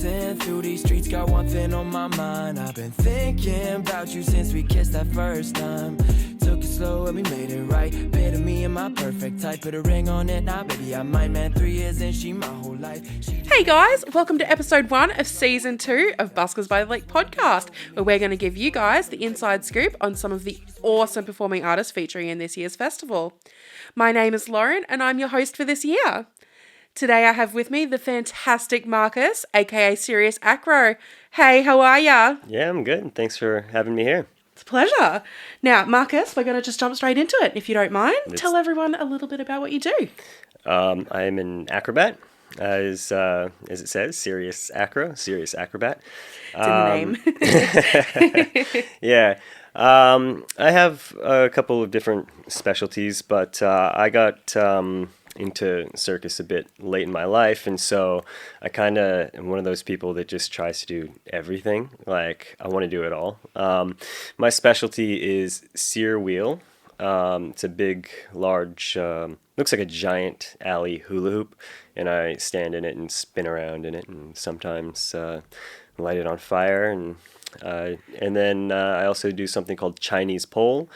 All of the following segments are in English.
Cruising through these streets, got one thing on my mind. I've been thinking about you since we kissed that first time. Took it slow and we made it right. Bit of me and my perfect type. Put a ring on it now, baby, I might. Man, 3 years and she my whole life. Hey guys, welcome to episode 1 of season 2 of Buskers by the Lake podcast, where we're going to give you guys the inside scoop on some of the awesome performing artists featuring in this year's festival. My name is Lauren and I'm your host for this year. Today I have with me the fantastic Marcus, aka Cyrious Acro. Hey, how are ya? Yeah, I'm good. Thanks for having me here. It's a pleasure. Now, Marcus, we're going to just jump straight into it. If you don't mind, tell everyone a little bit about what you do. I'm an acrobat, as it says, Cyrious Acro, Cyrious Acrobat. It's in the name. Yeah. I have a couple of different specialties, but I got into circus a bit late in my life, and so I kind of am one of those people that just tries to do everything. Like, I want to do it all. My specialty is sear wheel. It's a big, large, looks like a giant alley hula hoop, and I stand in it and spin around in it, and sometimes light it on fire, and then I also do something called Chinese pole.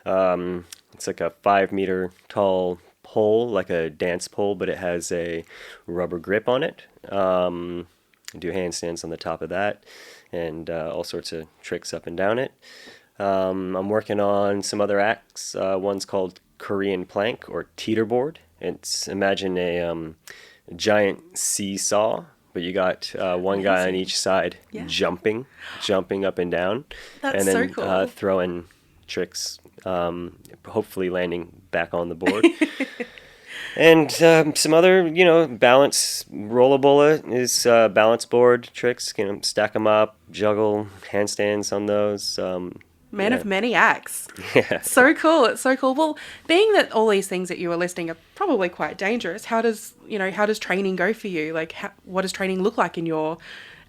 It's like a 5-meter tall pole, like a dance pole, but it has a rubber grip on it. I do handstands on the top of that, and all sorts of tricks up and down it. I'm working on some other acts. One's called Korean plank or teeterboard. It's, imagine a giant seesaw, but you got one guy on each side jumping up and down. That's and then so cool. Throwing tricks, hopefully landing back on the board. And some other, balance, rollabola is balance board tricks. Stack them up, juggle, handstands on those. Man of many acts. Yeah. So cool. It's so cool. Well, being that all these things that you were listing are probably quite dangerous, how does training go for you? Like, what does training look like in your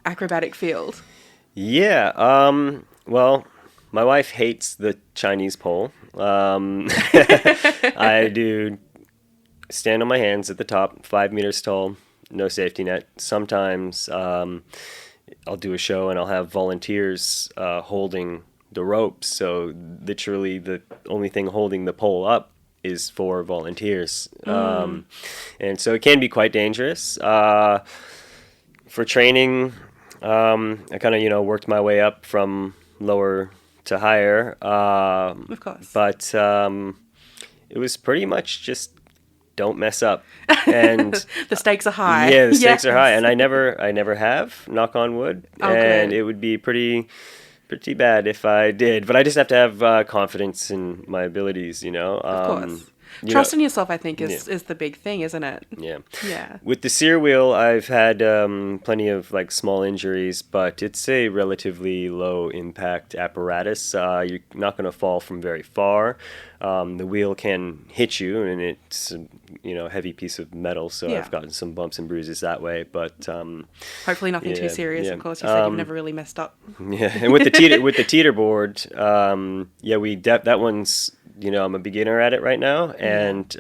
acrobatic field? Yeah. Well, my wife hates the Chinese pole. I do stand on my hands at the top, 5 meters tall, no safety net. Sometimes I'll do a show and I'll have volunteers holding the ropes. So literally the only thing holding the pole up is 4 volunteers. And so it can be quite dangerous. For training, I kind of, worked my way up from lower to higher. Of course. But it was pretty much just don't mess up. And the stakes are high. Yeah, the stakes are high. And I never have, knock on wood. Oh, and good. it would be pretty bad if I did. But I just have to have confidence in my abilities, Of course. Trust in yourself, I think, is the big thing, isn't it? Yeah. Yeah. With the sear wheel, I've had plenty of small injuries, but it's a relatively low impact apparatus. You're not going to fall from very far. The wheel can hit you, and it's a heavy piece of metal, so I've gotten some bumps and bruises that way. But hopefully nothing too serious. yeah. Of course, you said you've never really messed up. Yeah, and with the teeterboard, that one's. I'm a beginner at it right now, and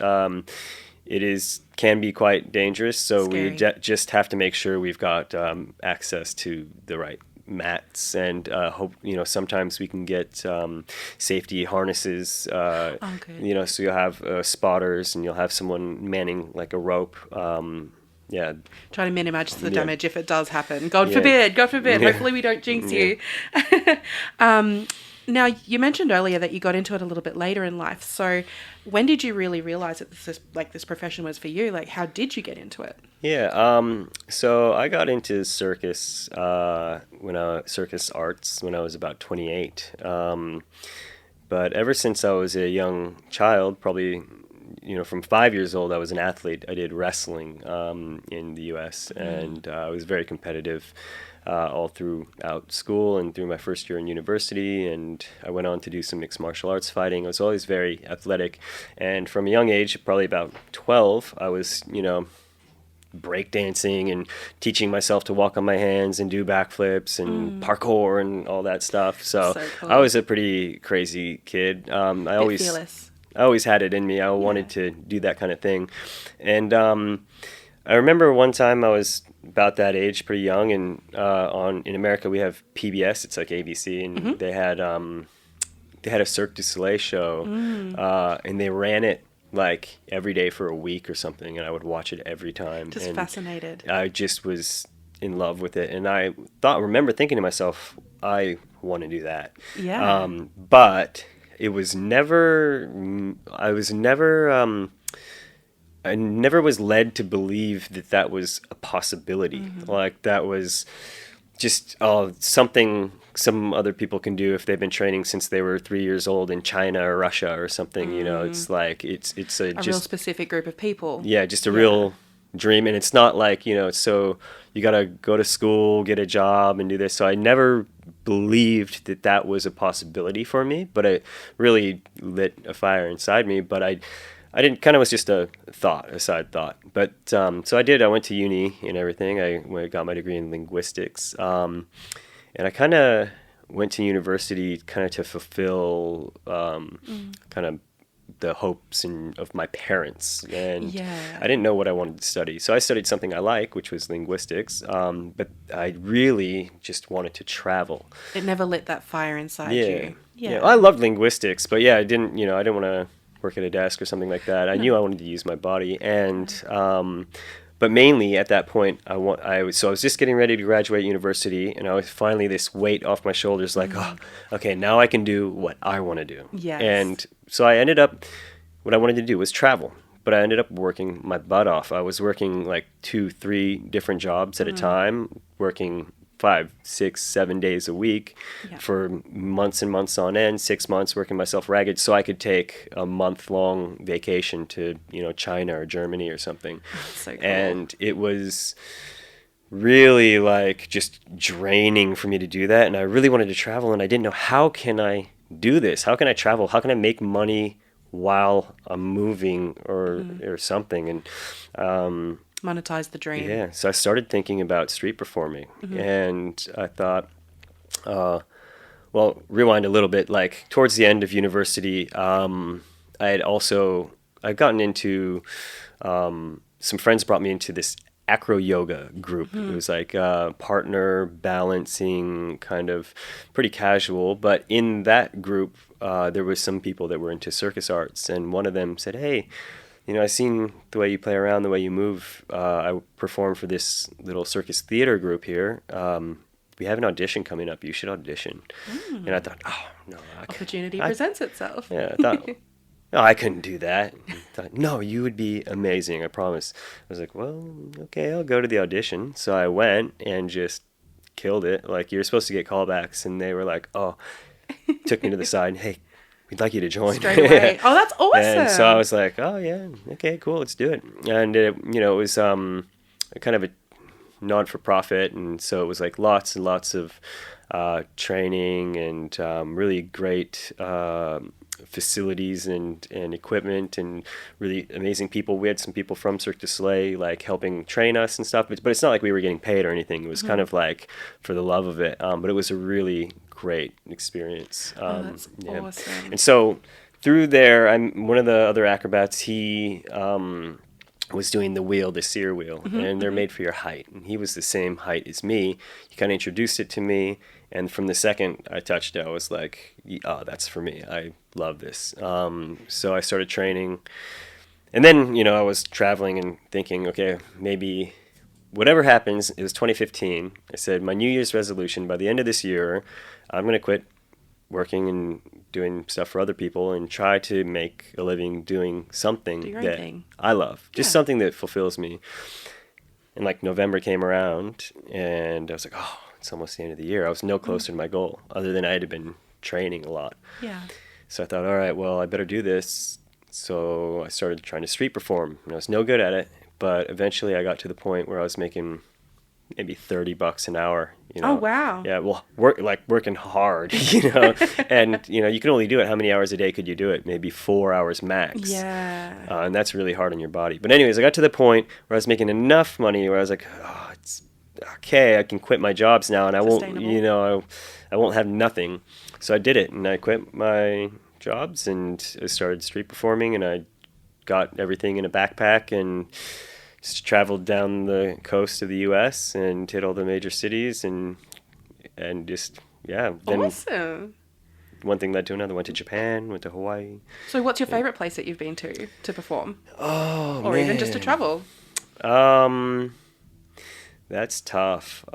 it can be quite dangerous. So Scary. we just have to make sure we've got access to the right mats, and hope sometimes we can get safety harnesses. Good. So you'll have spotters, and you'll have someone manning like a rope. Yeah. Try to minimize the damage if it does happen. God forbid. Yeah. Hopefully we don't jinx you. Now, you mentioned earlier that you got into it a little bit later in life. So when did you really realize that this profession was for you? Like, how did you get into it? Yeah. So I got into circus circus arts when I was about 28. But ever since I was a young child, probably from 5 years old, I was an athlete. I did wrestling in the U.S. and I was very competitive. All throughout school and through my first year in university, and I went on to do some mixed martial arts fighting. I was always very athletic, and from a young age, probably about 12, I was, breakdancing and teaching myself to walk on my hands and do backflips and parkour and all that stuff. So cool. I was a pretty crazy kid. Fearless. I always had it in me. I wanted to do that kind of thing, and I remember one time I was about that age, pretty young, and in America we have PBS. It's like ABC, and they had a Cirque du Soleil show, and they ran it like every day for a week or something, and I would watch it every time. Just and fascinated. I just was in love with it, and I remember thinking to myself, I want to do that. Yeah. But it was never. I never was led to believe that that was a possibility. Like that was just something some other people can do if they've been training since they were 3 years old in China or Russia or something. You know, it's like it's a real specific group of people. Yeah, just a real dream. And it's not like, you know, so you got to go to school, get a job and do this. So I never believed that that was a possibility for me, but it really lit a fire inside me. But I didn't, kind of was just a side thought. But so I did. I went to uni and everything. I got my degree in linguistics. And I kind of went to university kind of to fulfill kind of the hopes of my parents. And I didn't know what I wanted to study. So I studied something I like, which was linguistics. But I really just wanted to travel. It never lit that fire inside you. Yeah. I loved linguistics, but I didn't want to work at a desk or something like that. I knew I wanted to use my body, and but mainly at that point, I was just getting ready to graduate university, and I was finally this weight off my shoulders, like, oh, okay, now I can do what I want to do. Yes. And so I ended up, what I wanted to do was travel, but I ended up working my butt off. I was working like 2-3 different jobs at a time, working 5, 6, 7 days a week for months and months on end, 6 months working myself ragged so I could take a month-long vacation to, China or Germany or something. So cool. And it was really like just draining for me to do that. And I really wanted to travel, and I didn't know, how can I do this? How can I travel? How can I make money while I'm moving or something? And monetize the dream. Yeah, so I started thinking about street performing, and I thought, well, rewind a little bit. Like towards the end of university, I'd gotten into some friends brought me into this acro yoga group. It was like partner balancing, kind of pretty casual. But in that group, there was some people that were into circus arts, and one of them said, "Hey, I've seen the way you play around, the way you move. I perform for this little circus theater group here. We have an audition coming up. You should audition." And I thought, oh, no. Opportunity presents itself. Yeah, I thought, no, I couldn't do that. I thought, no, you would be amazing, I promise. I was like, well, okay, I'll go to the audition. So I went and just killed it. Like, you're supposed to get callbacks, and they were like, oh, took me to the side, hey, we'd like you to join. Straight away. Oh, that's awesome. And so I was like, oh, yeah, okay, cool, let's do it. And, it was kind of a non-for-profit, and so it was like lots and lots of training and really great facilities and equipment and really amazing people. We had some people from Cirque du Soleil like helping train us and stuff, but it's not like we were getting paid or anything. It was kind of like for the love of it, but it was a really great experience. That's awesome. And so through there, I'm one of the other acrobats. He was doing the wheel, the sear wheel, and they're made for your height. And he was the same height as me. He kind of introduced it to me, and from the second I touched it, I was like, oh, that's for me. I love this. So I started training, and then, I was traveling and thinking, okay, maybe whatever happens. It was 2015. I said, my New Year's resolution, by the end of this year, I'm going to quit working and doing stuff for other people and try to make a living doing something that I love. Just something that fulfills me. And like November came around, and I was like, oh, it's almost the end of the year. I was no closer to my goal, other than I had been training a lot. Yeah. So I thought, all right, well, I better do this. So I started trying to street perform, and I was no good at it. But eventually I got to the point where I was making maybe $30 an hour. Oh, wow. Yeah, well, working hard, and, you can only do it. How many hours a day could you do it? Maybe 4 hours max. Yeah. And that's really hard on your body. But anyways, I got to the point where I was making enough money where I was like, oh, it's okay, I can quit my jobs now, and I won't, I won't have nothing. So I did it, and I quit my jobs, and I started street performing, and I got everything in a backpack and just traveled down the coast of the U.S. and hit all the major cities and just yeah. Then Awesome. one thing led to another. Went to Japan, went to Hawaii. So what's your favorite place that you've been to perform? Oh, Or even just to travel? That's tough.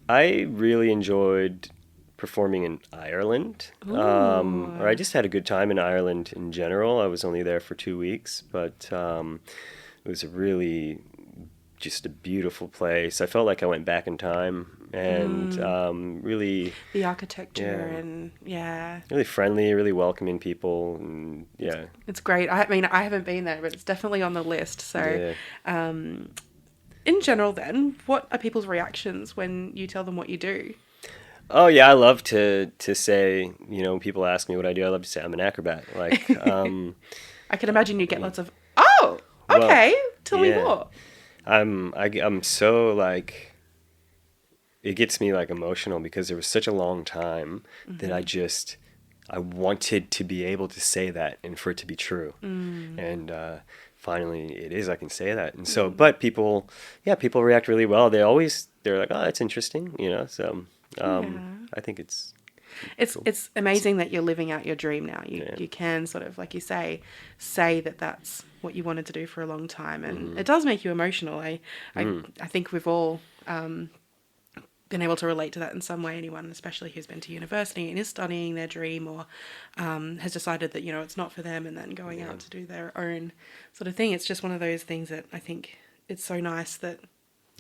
I really enjoyed performing in Ireland. Or I just had a good time in Ireland in general. I was only there for 2 weeks, but it was a really just a beautiful place. I felt like I went back in time and really The architecture and really friendly, really welcoming people. And, yeah. It's great. I mean, I haven't been there, but it's definitely on the list. So, in general then, what are people's reactions when you tell them what you do? Oh yeah, I love to say, when people ask me what I do, I love to say I'm an acrobat. Like, I can imagine you get lots of, oh, okay, well, tell me more. I'm so like, it gets me like emotional because there was such a long time that I wanted to be able to say that and for it to be true. And finally it is, I can say that. And so, but people react really well. They're like, oh, that's interesting, so I think it's cool. It's amazing that you're living out your dream now. You can sort of, like you say that that's what you wanted to do for a long time, and it does make you emotional. I think we've all been able to relate to that in some way. Anyone, especially who's been to university and is studying their dream, or has decided that it's not for them, and then going out to do their own sort of thing. It's just one of those things that I think it's so nice that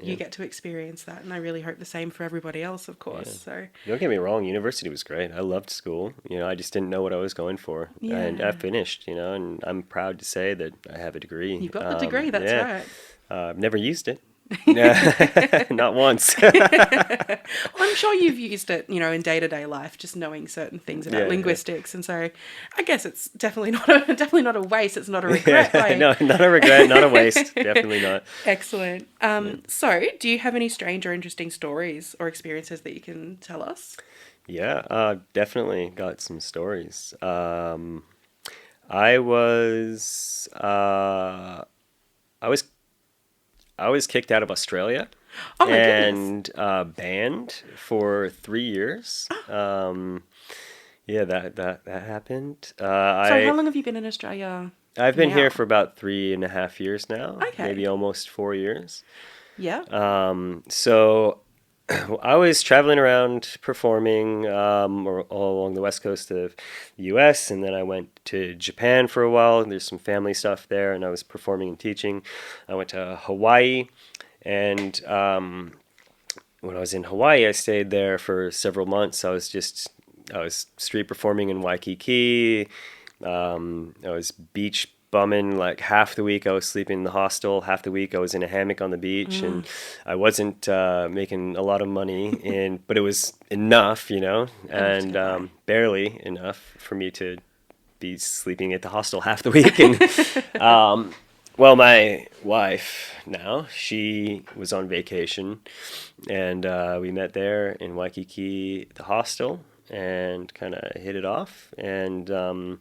you get to experience that, and I really hope the same for everybody else, of course. So don't get me wrong, university was great. I loved school. I just didn't know what I was going for, and I finished. And I'm proud to say that I have a degree. You've got the degree. That's right. I've never used it. Not once. Well, I'm sure you've used it, in day-to-day life, just knowing certain things about linguistics, and so I guess it's definitely not a waste. It's not a regret. No, not a regret, not a waste. Definitely not. Excellent. So, do you have any strange or interesting stories or experiences that you can tell us? Yeah, definitely got some stories. I was kicked out of Australia and banned for 3 years. That happened. So how long have you been in Australia? I've been here for about 3.5 years now. Okay. Maybe almost 4 years. Yeah. So I was traveling around performing all along the west coast of the U.S., and then I went to Japan for a while. There's some family stuff there, and I was performing and teaching. I went to Hawaii, and when I was in Hawaii, I stayed there for several months. I was street performing in Waikiki. I was beach bumming. Like half the week I was sleeping in the hostel, half the week I was in a hammock on the beach, and I wasn't making a lot of money, but it was enough, and barely enough for me to be sleeping at the hostel half the week. And well, my wife now, she was on vacation, and we met there in Waikiki at the hostel and kind of hit it off. And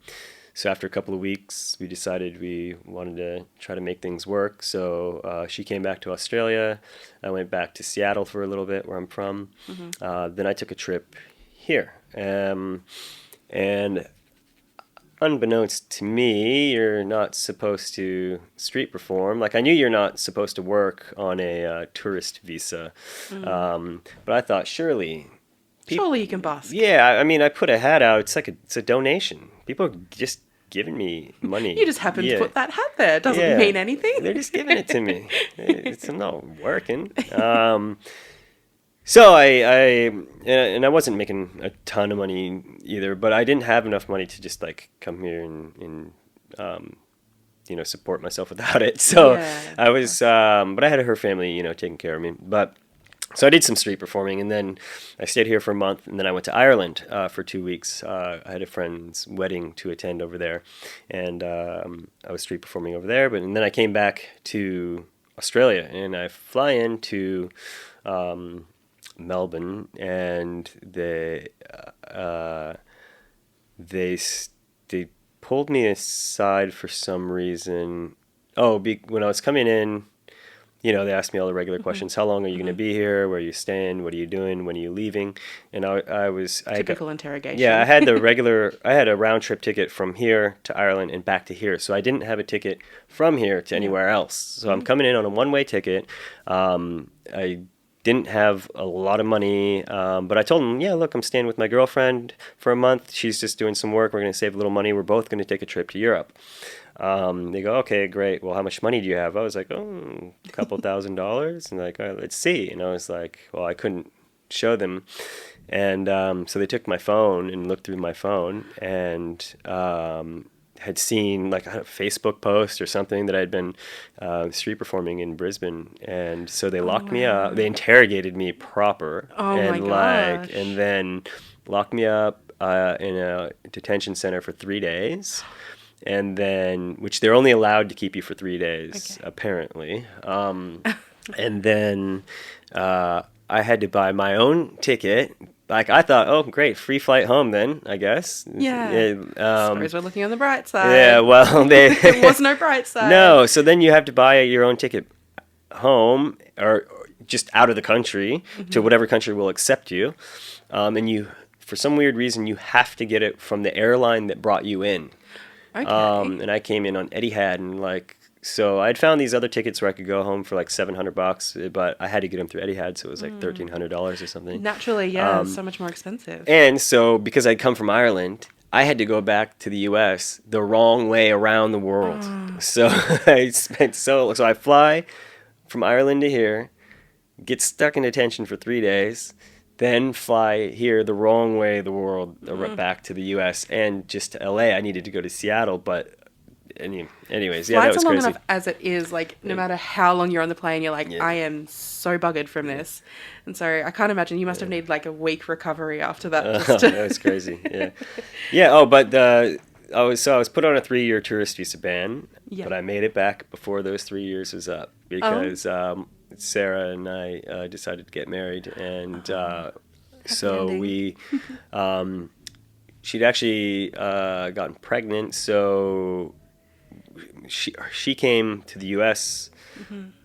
so after a couple of weeks, we decided we wanted to try to make things work. So she came back to Australia. I went back to Seattle for a little bit, where I'm from. Then I took a trip here. And unbeknownst to me, you're not supposed to street perform. Like, I knew you're not supposed to work on a tourist visa. But I thought, surely you can busk. Yeah, I mean, I put a hat out. It's a donation. People are just giving me money. You just happened to put that hat there. It doesn't mean anything. They're just giving it to me. I'm not working. So I wasn't making a ton of money either, but I didn't have enough money to just like come here and support myself without it. So I was, but I had her family, taking care of me. So I did some street performing, and then I stayed here for a month, and then I went to Ireland for 2 weeks. I had a friend's wedding to attend over there, and I was street performing over there. And then I came back to Australia, and I fly into Melbourne, and they pulled me aside for some reason when I was coming in, they asked me all the regular questions. How long are you going to be here? Where are you staying? What are you doing? When are you leaving? And Typical interrogation. Yeah, I had I had a round trip ticket from here to Ireland and back to here. So I didn't have a ticket from here to anywhere else. So I'm coming in on a one-way ticket. I didn't have a lot of money, but I told them, yeah, look, I'm staying with my girlfriend for a month. She's just doing some work. We're going to save a little money. We're both going to take a trip to Europe. They go, okay, great. Well, how much money do you have? I was like, a couple $1,000s. And like, all right, let's see. And I was like, well, I couldn't show them. And so they took my phone and looked through my phone and had seen like a Facebook post or something that I'd been street performing in Brisbane. And so they locked me up. They interrogated me proper. My gosh. And then locked me up in a detention center for 3 days. And then, which they're only allowed to keep you for 3 days, apparently. And then I had to buy my own ticket. Like, I thought, oh, great, free flight home then, I guess. Yeah. Suppose we're looking on the bright side. Yeah, well, there was no bright side. No, so then you have to buy your own ticket home or just out of the country to whatever country will accept you. And you, for some weird reason, you have to get it from the airline that brought you in. Okay. And I came in on Etihad, and so I'd found these other tickets where I could go home for like $700, but I had to get them through Etihad, so it was like $1,300 or something. Naturally, yeah, so much more expensive. And so because I'd come from Ireland, I had to go back to the U.S. the wrong way around the world. So so I fly from Ireland to here, get stuck in detention for 3 days. Then fly here the wrong way the world back to the U.S. and just to L.A. I needed to go to Seattle, but anyways, yeah, that was Flights are long crazy. enough as it is. Like, no matter how long you're on the plane, you're like, I am so buggered from this. And so I can't imagine you must have needed like a week recovery after that. That was crazy. Yeah, yeah. Oh, but I was put on a 3-year tourist visa ban, but I made it back before those 3 years was up because. Sarah and I decided to get married, and so we, she'd actually gotten pregnant, so she came to the U.S.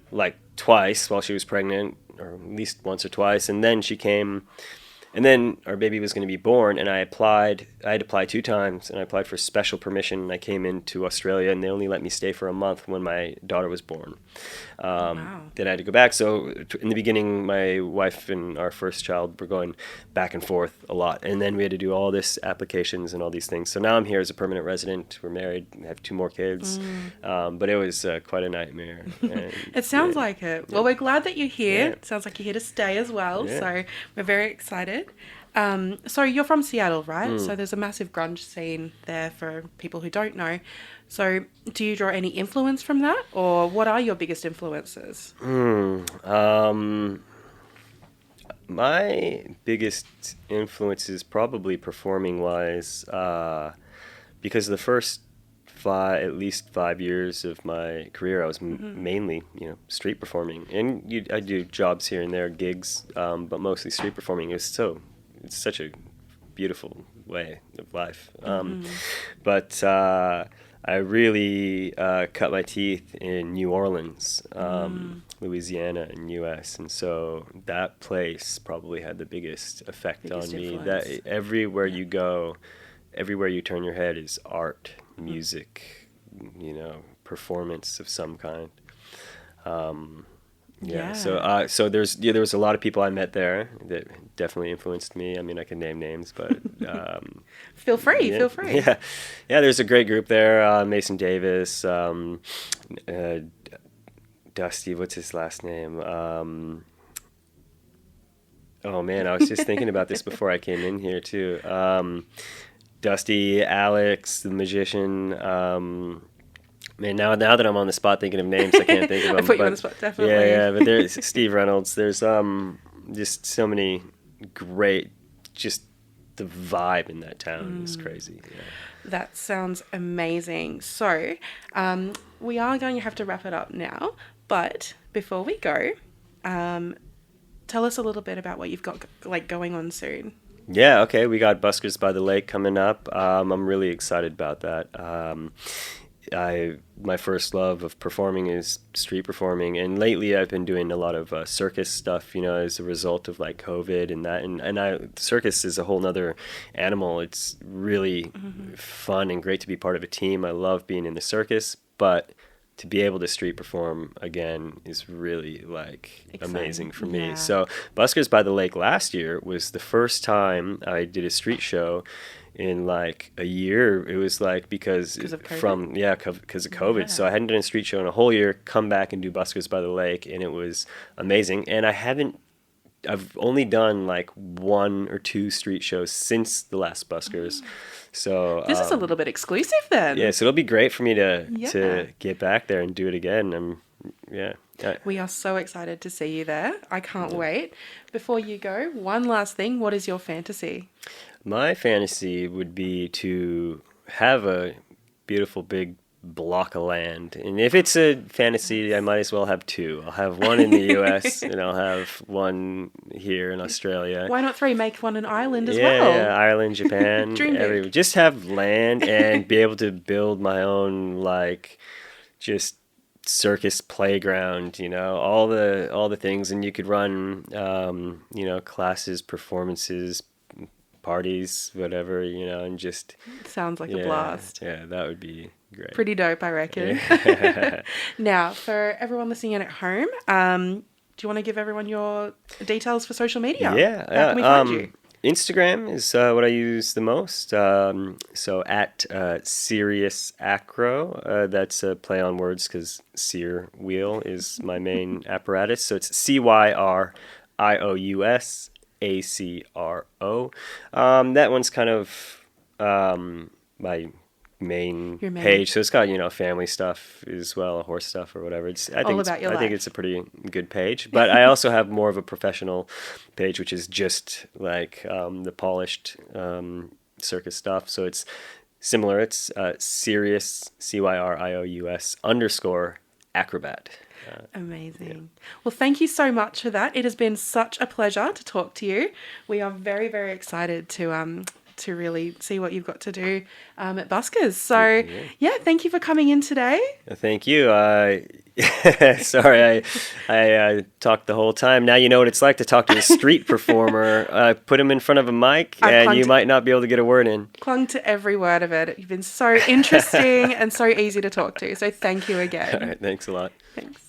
Like twice while she was pregnant, or at least once or twice, and then she came. And then our baby was going to be born, and I had to apply 2 times, and I applied for special permission, and I came into Australia, and they only let me stay for a month when my daughter was born. Then I had to go back. So in the beginning, my wife and our first child were going back and forth a lot, and then we had to do all this applications and all these things. So now I'm here as a permanent resident. We're married. We have 2 more kids. But it was quite a nightmare. And, it sounds like it. Well, we're glad that you're here. It sounds like you're here to stay as well. So we're very excited. So you're from Seattle, right? So there's a massive grunge scene there for people who don't know. So do you draw any influence from that, or what are your biggest influences? My biggest influence is probably performing wise, because the first at least 5 years of my career, I was mainly, street performing, and I do jobs here and there, gigs, but mostly street performing. It's such a beautiful way of life. But I really cut my teeth in New Orleans, Louisiana, in U.S., and so that place probably had the biggest effect on me. Influence. That everywhere you go, everywhere you turn your head is art, music, performance of some kind. So there was a lot of people I met there that definitely influenced me. I mean, I can name names, but feel free. Yeah, there's a great group there. Mason Davis, Dusty. What's his last name? Oh man, I was just thinking about this before I came in here too. Dusty, Alex, the magician. Man, now that I'm on the spot thinking of names, I can't think of them. I put you on the spot, definitely. Yeah, but there's Steve Reynolds. There's just so many great, just the vibe in that town is crazy. Yeah. That sounds amazing. So, we are going to have to wrap it up now, but before we go, tell us a little bit about what you've got going on soon. Yeah, okay. We got Buskers by the Lake coming up. I'm really excited about that. my first love of performing is street performing, and lately I've been doing a lot of circus stuff, as a result of like COVID and that, and circus is a whole nother animal. It's really fun and great to be part of a team. I love being in the circus, but to be able to street perform again is really like Exciting. Amazing for me. Yeah. So Buskers by the Lake last year was the first time I did a street show in like a year. It was like because of COVID? because of COVID. Yeah. So I hadn't done a street show in a whole year, come back and do Buskers by the Lake, and it was amazing. And I've only done like 1 or 2 street shows since the last Buskers. So This is a little bit exclusive then. yeah, so it'll be great for me Yeah. to get back there and do it again. We are so excited to see you there. I can't wait. Before you go, one last thing. What is your fantasy? My fantasy would be to have a beautiful big block of land. And if it's a fantasy, I might as well have 2. I'll have one in the US and I'll have one here in Australia. Why not 3? Make one an island as Yeah, well. yeah, Ireland, Japan, Dream big. just have land and be able to build my own like just circus playground, all the things, and you could run classes, performances, parties, whatever, and just Sounds like a blast. Yeah, that would be great. Pretty dope, I reckon. Yeah. Now, for everyone listening in at home, do you want to give everyone your details for social media? Yeah. How can we find you? Instagram is what I use the most. So at Cyrious Acro, that's a play on words because Cyr wheel is my main apparatus. So it's CYRIOUS ACRO. That one's kind of my main Your main. page. So it's got, family stuff as well, horse stuff or whatever. I think it's a pretty good page. But I also have more of a professional page, which is just like the polished circus stuff. So it's similar. It's Cyrious, CYRIOUS _acrobat. Amazing. Well, thank you so much for that. It has been such a pleasure to talk to you. We are very, very excited to really see what you've got to do at Buskers. So, thank you for coming in today. Thank you. Sorry, I talked the whole time. Now you know what it's like to talk to a street performer. Put him in front of a mic, and you might not be able to get a word in. Clung to every word of it. You've been so interesting and so easy to talk to. So thank you again. All right, thanks a lot. Thanks.